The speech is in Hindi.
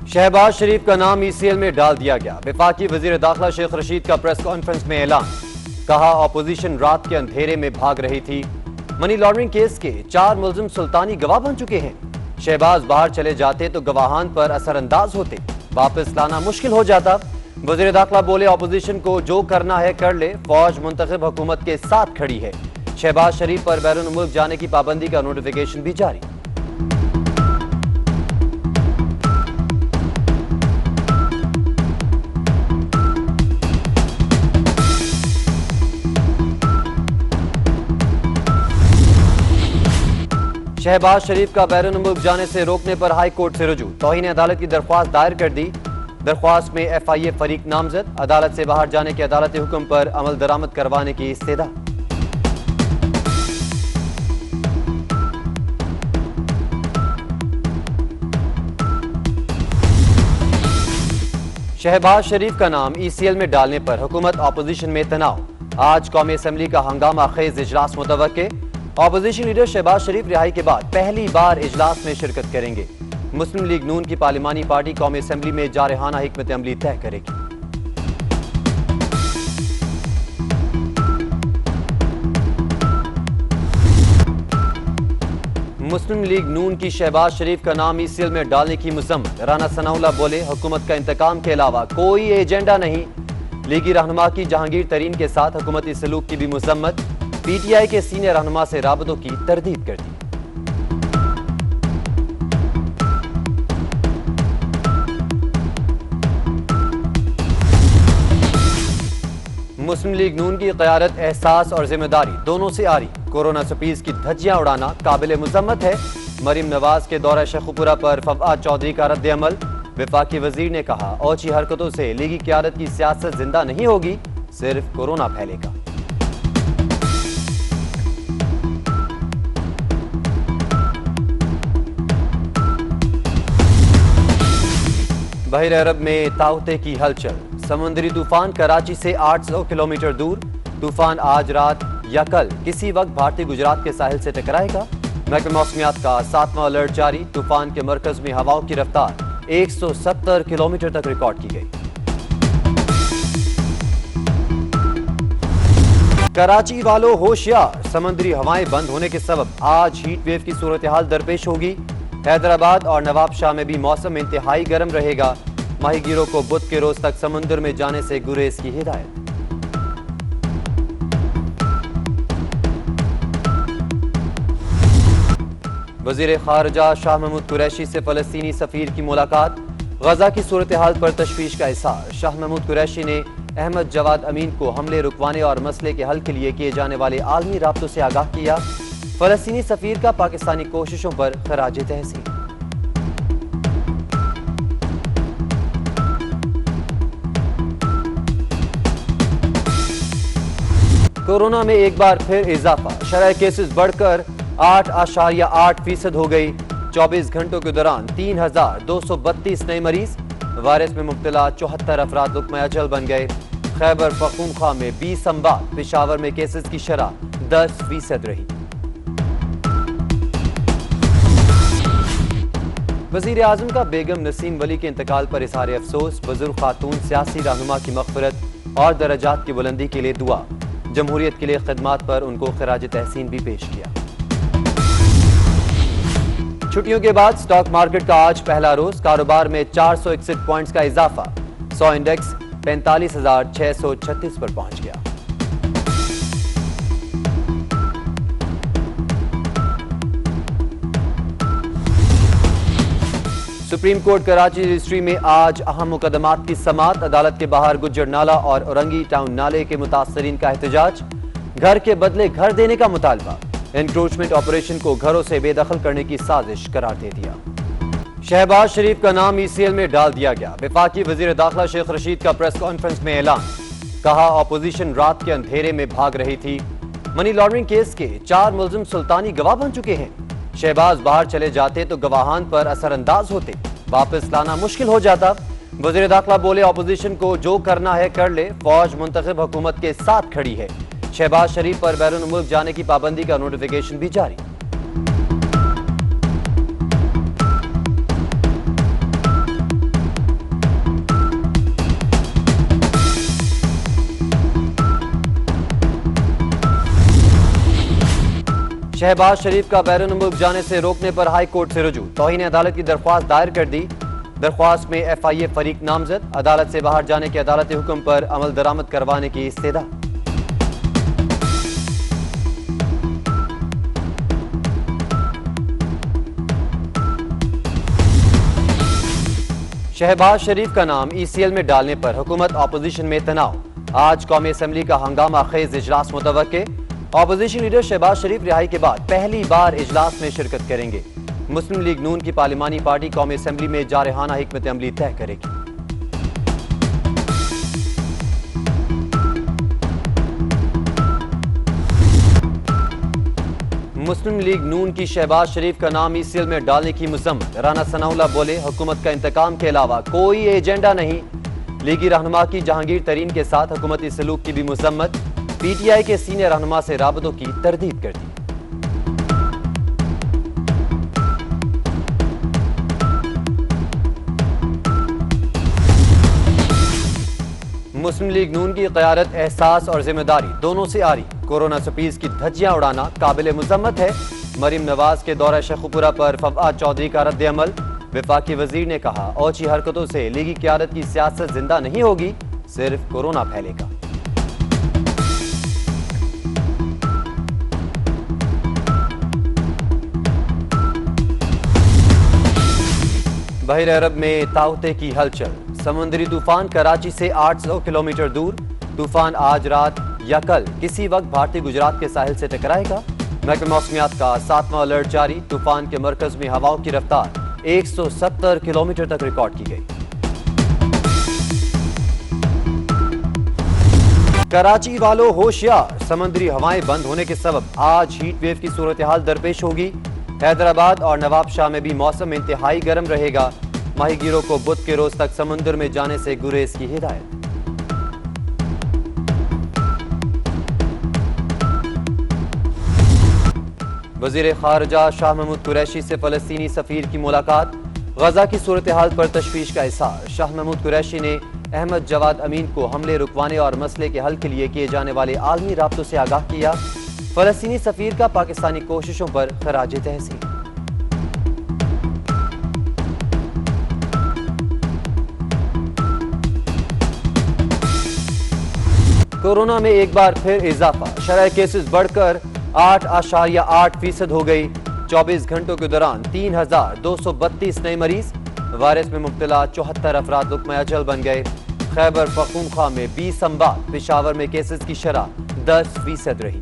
शहबाज शरीफ का नाम ECL में डाल दिया गया। वफाकी वजीर दाखिला शेख रशीद का प्रेस कॉन्फ्रेंस में ऐलान। कहा, ऑपोजिशन रात के अंधेरे में भाग रही थी। मनी लॉन्ड्रिंग केस के 4 मुलजिम सुल्तानी गवाह बन चुके हैं। शहबाज बाहर चले जाते तो गवाहान पर असरअंदाज होते, वापस लाना मुश्किल हो जाता। वजीर दाखिला बोले, ऑपोजिशन को जो करना है कर ले, फौज मुंतखब हुकूमत के साथ खड़ी है। शहबाज शरीफ पर बैरून मुल्क जाने की पाबंदी का नोटिफिकेशन भी जारी। शहबाज शरीफ का बैरून मुल्क जाने से रोकने पर हाई कोर्ट से रुजू। तौहीन अदालत की दरख्वास्त दायर कर दी। दरख्वास्त में FIA फरीक नामजद। अदालत से बाहर जाने के अदालती हुक्म पर अमल दरामद करवाने की इस्तेदा। शहबाज शरीफ का नाम ECL में डालने पर हुकूमत ऑपोजिशन में तनाव। आज कौमी असम्बली का हंगामा खेज इजलास मुतवक्के। ऑपोजिशन लीडर शहबाज शरीफ रिहाई के बाद पहली बार इजलास में शिरकत करेंगे। मुस्लिम लीग नून की पार्लिमानी पार्टी कौमी असम्बली में जारहाना हिकमत अमली तय करेगी। मुस्लिम लीग नून की शहबाज शरीफ का नाम ECL में डालने की मजम्मत। राना सनाउल्लाह बोले, हुकूमत का इंतकाम के अलावा कोई एजेंडा नहीं। लीगी रहनुमा की जहांगीर तरीन के साथ हुकूमती सलूक की भी मजम्मत। PTI के सीनियर रहनुमा से राबतों की तरदीद कर दी। मुस्लिम लीग नून की क़यादत एहसास और जिम्मेदारी दोनों से आ रही। कोरोना स्पीच की धज्जियां उड़ाना काबिल मुज़म्मत है। मरीम नवाज के दौरा शेखुपुरा पर फवाद चौधरी का रद्द अमल। वफाकी वजीर ने कहा, ओछी हरकतों से लीगी क़यादत की सियासत जिंदा नहीं होगी, सिर्फ कोरोना फैलेगा। बहर अरब में ताउते की हलचल। समुद्री तूफान कराची से 800 किलोमीटर दूर। तूफान आज रात या कल किसी वक्त भारतीय गुजरात के साहिल से टकराएगा। महकमा मौसमियात का 7वां अलर्ट जारी। तूफान के मरकज में हवाओं की रफ्तार 170 किलोमीटर तक रिकॉर्ड की गई। कराची वालों होशियार, समुद्री हवाएं बंद होने के सबब आज हीट वेव की सूरत हाल दरपेश होगी। हैदराबाद और नवाबशाह में भी मौसम इंतहाई गर्म रहेगा। माहीगीरों को बुध के रोज तक समुद्र में जाने से गुरेज की हिदायत। वजीर खारजा शाह महमूद कुरैशी से फलस्तीनी सफीर की मुलाकात। गजा की सूरत हाल पर तशवीश का इज़हार। शाह महमूद कुरैशी ने अहमद जवाद अमीन को हमले रुकवाने और मसले के हल के लिए किए जाने वाले आलमी राब्तों से आगाह किया। फलस्तीनी सफीर का पाकिस्तानी कोशिशों पर खराज तहसीन। कोरोना में एक बार फिर इजाफा। शरह केसेस बढ़कर 8.8% हो गई। 24 घंटों के दौरान 3,232 नए मरीज। वायरस में मुब्तला 74 अफराद लुक़मा अजल बन गए। खैबर पख्तूनख्वा में 20 अमवात। पेशावर में केसेस की शरह 10% रही। वज़ीर आज़म का बेगम नसीम वली के इंतकाल पर इज़हार अफसोस। बुजुर्ग खातून सियासी रहनुमा की मग़फ़िरत और दर्जात की बुलंदी के लिए दुआ। जमहूरियत के लिए खिदमात पर उनको खराज तहसीन भी पेश किया। छुट्टियों के बाद स्टॉक मार्केट का आज पहला रोज। कारोबार में 461 पॉइंट्स का इजाफा। 100 इंडेक्स 45,636 पर पहुंच गया। सुप्रीम कोर्ट कराची रजिस्ट्री में आज अहम मुकदमात की समाअत। अदालत के बाहर गुज्जर नाला और औरंगी टाउन नाले के मुतासरीन का एहतजाज। घर के बदले घर देने का मुतालबा। एनक्रोचमेंट ऑपरेशन को घरों से बेदखल करने की साजिश करार दे दिया। शहबाज शरीफ का नाम ECL में डाल दिया गया। वफाकी वजीर दाखिला शेख रशीद का प्रेस कॉन्फ्रेंस में ऐलान। कहा, ऑपोजिशन रात के अंधेरे में भाग रही थी। मनी लॉन्ड्रिंग केस के 4 मुलजिम सुल्तानी गवाह बन चुके हैं। शहबाज बाहर चले जाते तो गवाहान पर असरअंदाज होते, वापस लाना मुश्किल हो जाता। वजीर दाखिला बोले, ऑपोजिशन को जो करना है कर ले, फौज मुंतखब हुकूमत के साथ खड़ी है। शहबाज शरीफ पर बैरून मुल्क जाने की पाबंदी का नोटिफिकेशन भी जारी। शहबाज शरीफ का बैरून मुल्क जाने से रोकने पर हाई कोर्ट से रुजू, तौहीन अदालत की दरख्वास्त दायर कर दी। दरख्वास्त में FIA फरीक नामजद, अदालत से बाहर जाने के अदालती हुक्म पर अमल दरामद करवाने की इस्तेदा। शहबाज शरीफ का नाम ECL में डालने पर हुकूमत ऑपोजिशन में तनाव, आज कौमी असम्बली का हंगामा खेज इजलास मुतवक्के। ऑपोजिशन लीडर शहबाज शरीफ रिहाई के बाद पहली बार इजलास में शिरकत करेंगे। मुस्लिम लीग नून की पार्लिमानी पार्टी कौमी असम्बली में जारहाना हिकमत अमली तय करेगी। मुस्लिम लीग नून की शहबाज शरीफ का नाम ECL में डालने की मुज़म्मत, राना सनाउल्लाह बोले हुकूमत का इंतकाम के अलावा कोई एजेंडा नहीं। लीगी रहनुमा की जहांगीर तरीन के साथ हुकूमती सलूक की भी मुज़म्मत, PTI के सीनियर रहनुमा से राबतों की तरदीद कर दी। मुस्लिम लीग नून की क़यादत एहसास और जिम्मेदारी दोनों से आ रही, कोरोना स्पीच की धज्जियां उड़ाना काबिल मुज़म्मत है। मरीम नवाज के दौरा शेखुपुरा पर फवाद चौधरी का रद्द अमल, वफाकी वजीर ने कहा ओछी हरकतों से लीगी क़यादत की सियासत जिंदा नहीं होगी, सिर्फ कोरोना फैलेगा। बहर अरब में ताउते की हलचल, समुद्री तूफान कराची से 800 किलोमीटर दूर। तूफान आज रात या कल किसी वक्त भारतीय गुजरात के साहिल से टकराएगा। महकमा मौसमियात का 7वां अलर्ट जारी, तूफान के मरकज में हवाओं की रफ्तार 170 किलोमीटर तक रिकॉर्ड की गई। कराची वालों होशियार, समुद्री हवाएं बंद होने के सबब आज हीट वेव की सूरत हाल दरपेश होगी। हैदराबाद और नवाबशाह में भी मौसम इंतहाई गर्म रहेगा। माहीगीरों को बुध के रोज तक समुद्र में जाने से गुरेज की हिदायत। वजीर खारजा शाह महमूद कुरैशी से फलस्तीनी सफीर की मुलाकात, गजा की सूरत हाल पर तशवीश का इज़हार। शाह महमूद कुरैशी ने अहमद जवाद अमीन को हमले रुकवाने और मसले के हल के लिए किए जाने वाले आलमी राब्तों से आगाह किया। फलस्तीनी सफीर का पाकिस्तानी कोशिशों पर खराज तहसीन। कोरोना में एक बार फिर इजाफा, शरह केसेस बढ़कर 8.8% हो गई। 24 घंटों के दौरान 3,232 नए मरीज, वायरस में मुब्तला 74 अफराद लुक्मा अजल बन गए। खैबर पख्तूनख्वा में 20 अमवात, पेशावर में केसेस की शरह 10% रही।